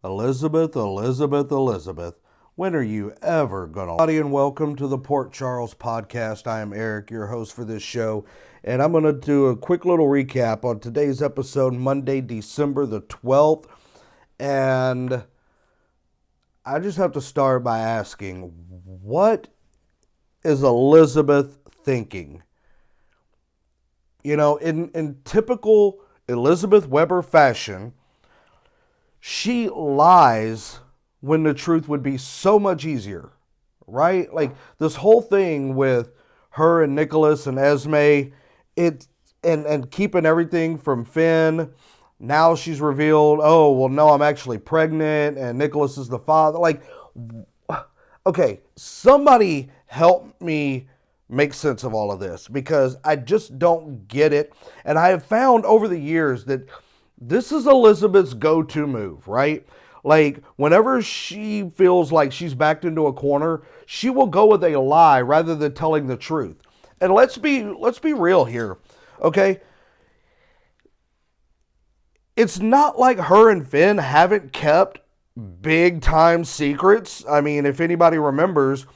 Elizabeth, Elizabeth, Elizabeth, when are you ever gonna? Howdy and welcome to the Port Charles podcast. I am Eric, your host for this show, and I'm gonna do a quick little recap on today's episode, Monday, December the 12th. And I just have to start by asking, what is Elizabeth thinking? You know, in typical Elizabeth Weber fashion, she lies when the truth would be so much easier, right? Like this whole thing with her and Nicholas and Esme, it and keeping everything from Finn. Now she's revealed, oh, well, no, I'm actually pregnant and Nicholas is the father. Like, okay, somebody help me make sense of all of this because I just don't get it. And I have found over the years that this is Elizabeth's go-to move, right? Like whenever she feels like she's backed into a corner, she will go with a lie rather than telling the truth. And let's be real here, okay? It's not like her and Finn haven't kept big time secrets. I mean, if anybody remembers,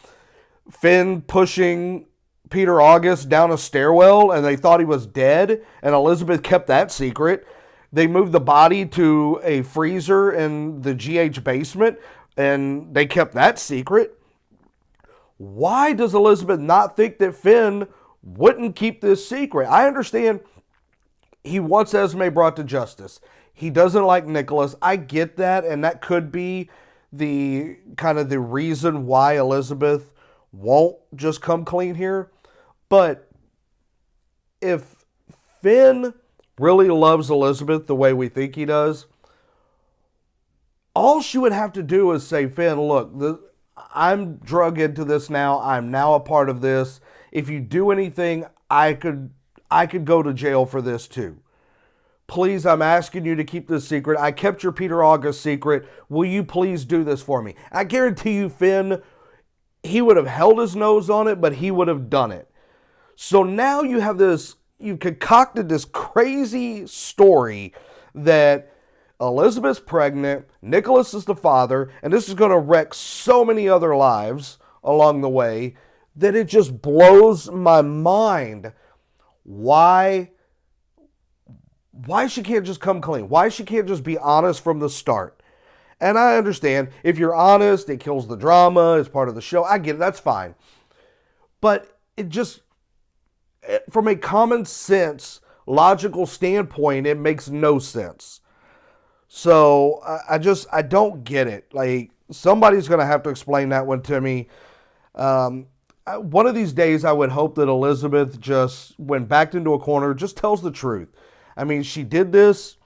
Finn pushing Peter August down a stairwell and they thought he was dead, and Elizabeth kept that secret. They moved the body to a freezer in the GH basement and they kept that secret. Why does Elizabeth not think that Finn wouldn't keep this secret? I understand he wants Esme brought to justice. He doesn't like Nicholas. I get that, and that could be the kind of the reason why Elizabeth won't just come clean here. But if Finn really loves Elizabeth the way we think he does, all she would have to do is say, Finn, look, I'm drug into this now. I'm now a part of this. If you do anything, I could go to jail for this too. Please, I'm asking you to keep this secret. I kept your Peter August secret. Will you please do this for me? I guarantee you, Finn, he would have held his nose on it, but he would have done it. So now you have this, you concocted this crazy story that Elizabeth's pregnant, Nicholas is the father, and this is going to wreck so many other lives along the way that it just blows my mind why she can't just come clean, why she can't just be honest from the start. And I understand if you're honest, it kills the drama, it's part of the show. I get it, that's fine. But it just, from a common sense, logical standpoint, it makes no sense. So I don't get it. Like, somebody's going to have to explain that one to me. One of these days, I would hope that Elizabeth just, when backed into a corner, just tells the truth. I mean, she did this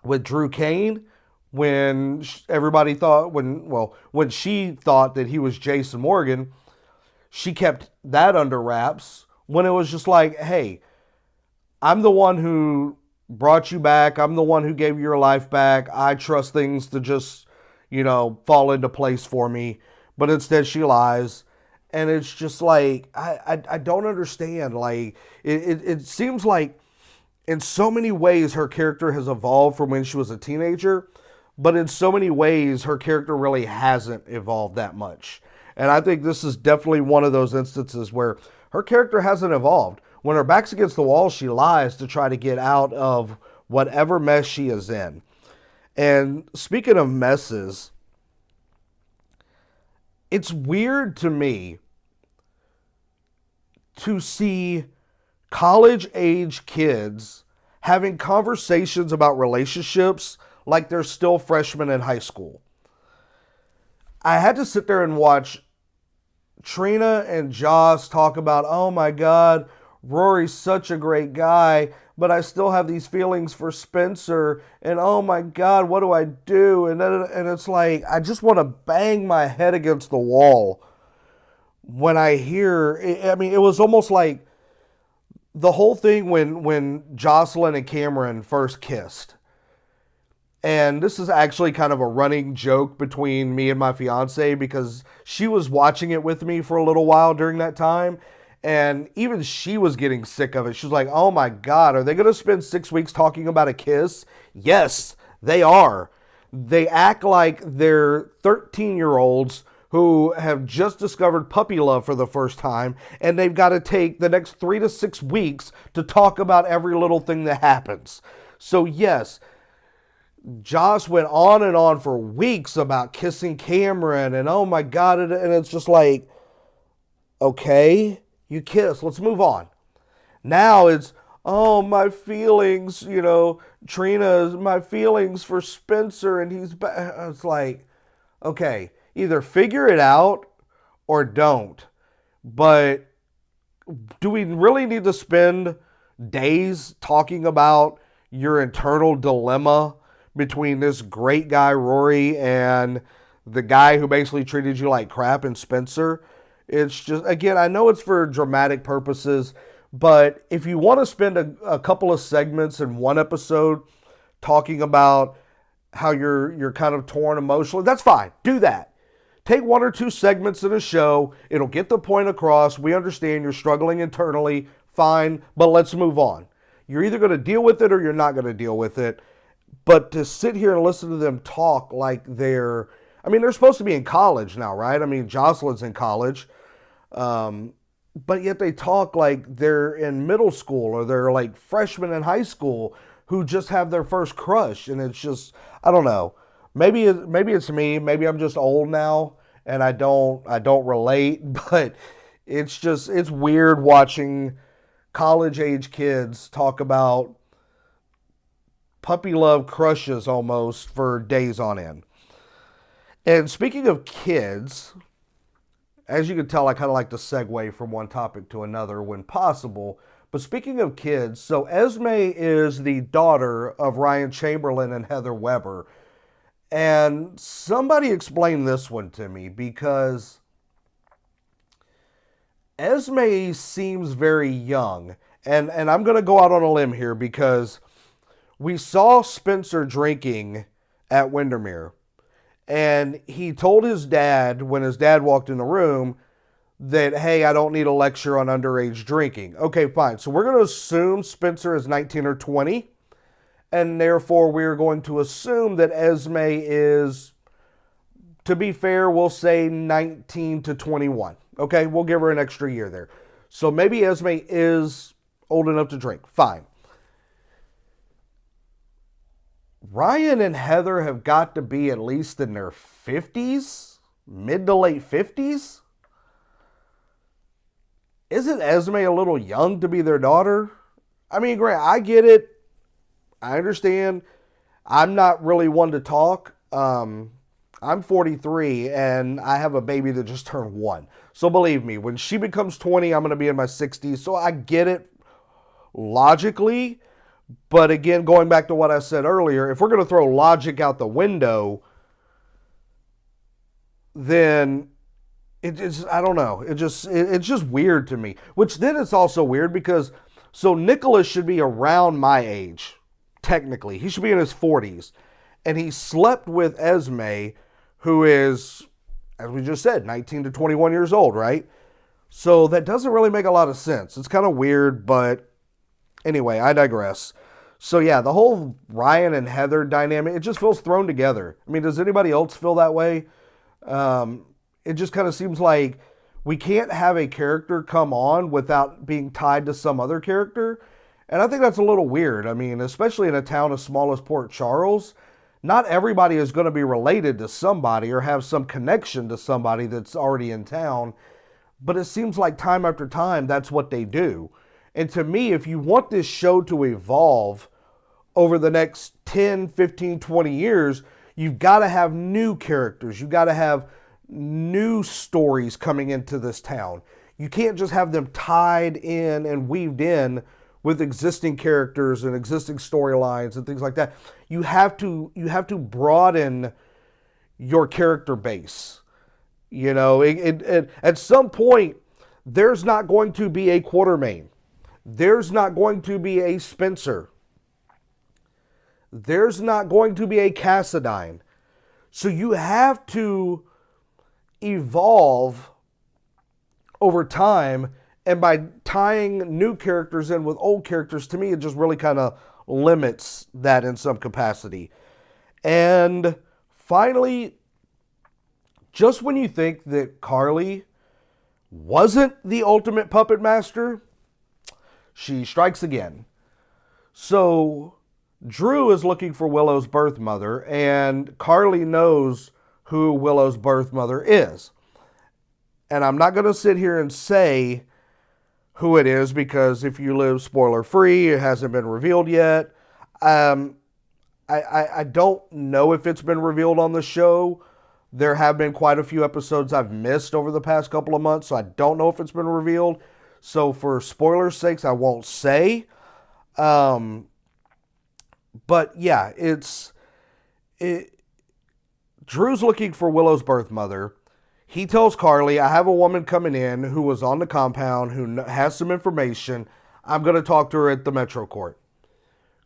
with Drew Kane when everybody thought, when she thought that he was Jason Morgan, she kept that under wraps when it was just like, hey, I'm the one who brought you back. I'm the one who gave you your life back. I trust things to just, fall into place for me. But instead she lies. And it's just like, I don't understand. Like, it seems like in so many ways her character has evolved from when she was a teenager. But in so many ways her character really hasn't evolved that much. And I think this is definitely one of those instances where her character hasn't evolved. When her back's against the wall, she lies to try to get out of whatever mess she is in. And speaking of messes, it's weird to me to see college-age kids having conversations about relationships like they're still freshmen in high school. I had to sit there and watch Trina and Joss talk about, oh my God, Rory's such a great guy, but I still have these feelings for Spencer, and oh my God, what do I do? And it's like, I just want to bang my head against the wall when I hear, I mean, it was almost like the whole thing when Jocelyn and Cameron first kissed. And this is actually kind of a running joke between me and my fiance because she was watching it with me for a little while during that time. And even she was getting sick of it. She was like, oh my God, are they going to spend 6 weeks talking about a kiss? Yes, they are. They act like they're 13-year-olds who have just discovered puppy love for the first time, and they've got to take the next 3 to 6 weeks to talk about every little thing that happens. So yes, Joss went on and on for weeks about kissing Cameron, and oh my God, and it's just like, okay, you kiss, let's move on. Now it's, oh, my feelings, Trina, my feelings for Spencer, and it's like, okay, either figure it out or don't. But do we really need to spend days talking about your internal dilemma between this great guy, Rory, and the guy who basically treated you like crap in Spencer? It's just, again, I know it's for dramatic purposes, but if you want to spend a couple of segments in one episode talking about how you're kind of torn emotionally, that's fine. Do that. Take 1 or 2 segments in a show. It'll get the point across. We understand you're struggling internally. Fine, but let's move on. You're either going to deal with it or you're not going to deal with it. But to sit here and listen to them talk like they're supposed to be in college now, right? I mean, Jocelyn's in college. But yet they talk like they're in middle school or they're like freshmen in high school who just have their first crush. And it's just, I don't know. Maybe it's me. Maybe I'm just old now and I don't relate. But it's weird watching college age kids talk about puppy love crushes almost for days on end. And speaking of kids, as you can tell, I kind of like to segue from one topic to another when possible. But speaking of kids, so Esme is the daughter of Ryan Chamberlain and Heather Weber. And somebody explain this one to me, because Esme seems very young. And I'm going to go out on a limb here because we saw Spencer drinking at Windermere. And he told his dad, when his dad walked in the room, that, hey, I don't need a lecture on underage drinking. Okay, fine. So we're going to assume Spencer is 19 or 20. And therefore, we're going to assume that Esme is, to be fair, we'll say 19 to 21. Okay, we'll give her an extra year there. So maybe Esme is old enough to drink. Fine. Ryan and Heather have got to be at least in their 50s, mid to late 50s. Isn't Esme a little young to be their daughter? I mean, Grant, I get it. I understand. I'm not really one to talk. I'm 43 and I have a baby that just turned 1. So believe me, when she becomes 20, I'm going to be in my 60s. So I get it logically. But again, going back to what I said earlier, if we're going to throw logic out the window, then I don't know. It's just weird to me. Which then it's also weird because, so Nicholas should be around my age, technically. He should be in his 40s. And he slept with Esme, who is, as we just said, 19 to 21 years old, right? So that doesn't really make a lot of sense. It's kind of weird, but anyway, I digress. So yeah, the whole Ryan and Heather dynamic, it just feels thrown together. I mean, does anybody else feel that way? It just kind of seems like we can't have a character come on without being tied to some other character. And I think that's a little weird. I mean, especially in a town as small as Port Charles, not everybody is going to be related to somebody or have some connection to somebody that's already in town. But it seems like time after time, that's what they do. And to me, if you want this show to evolve over the next 10, 15, 20 years, you've got to have new characters. You've got to have new stories coming into this town. You can't just have them tied in and weaved in with existing characters and existing storylines and things like that. You have to broaden your character base. You know, at some point, there's not going to be a Quartermaine. There's not going to be a Spencer. There's not going to be a Cassadine. So you have to evolve over time, and by tying new characters in with old characters, to me, it just really kind of limits that in some capacity. And finally, just when you think that Carly wasn't the ultimate puppet master, she strikes again. So Drew is looking for Willow's birth mother, and Carly knows who Willow's birth mother is. And I'm not going to sit here and say who it is, because if you live spoiler free, it hasn't been revealed yet. I don't know if it's been revealed on the show. There have been quite a few episodes I've missed over the past couple of months, so I don't know if it's been revealed. So for spoilers' sakes, I won't say. But yeah, Drew's looking for Willow's birth mother. He tells Carly, I have a woman coming in who was on the compound, who has some information. I'm going to talk to her at the Metro Court.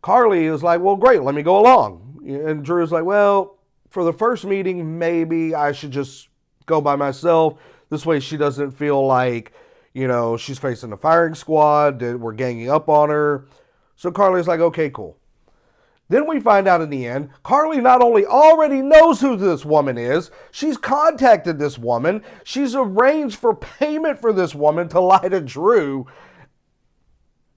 Carly is like, well, great, let me go along. And Drew's like, well, for the first meeting, maybe I should just go by myself. This way she doesn't feel like, she's facing a firing squad, that we're ganging up on her. So Carly's like, okay, cool. Then we find out in the end, Carly not only already knows who this woman is, she's contacted this woman. She's arranged for payment for this woman to lie to Drew.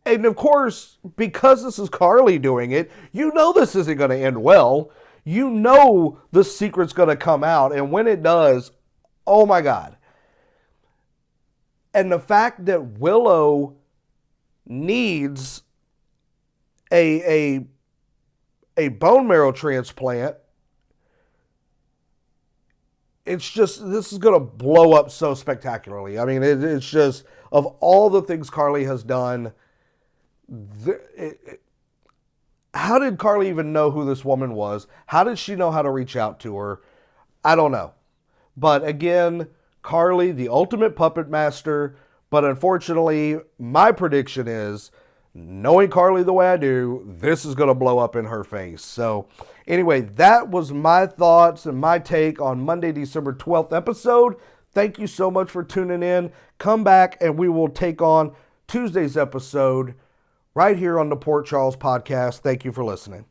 And of course, because this is Carly doing it, this isn't going to end well. The secret's going to come out. And when it does, oh my God. And the fact that Willow needs a bone marrow transplant, it's just, this is going to blow up so spectacularly. I mean, it's just, of all the things Carly has done, how did Carly even know who this woman was? How did she know how to reach out to her? I don't know. But again, Carly, the ultimate puppet master. But unfortunately, my prediction is, knowing Carly the way I do, this is going to blow up in her face. So anyway, that was my thoughts and my take on Monday, December 12th episode. Thank you so much for tuning in. Come back and we will take on Tuesday's episode right here on the Port Charles Podcast. Thank you for listening.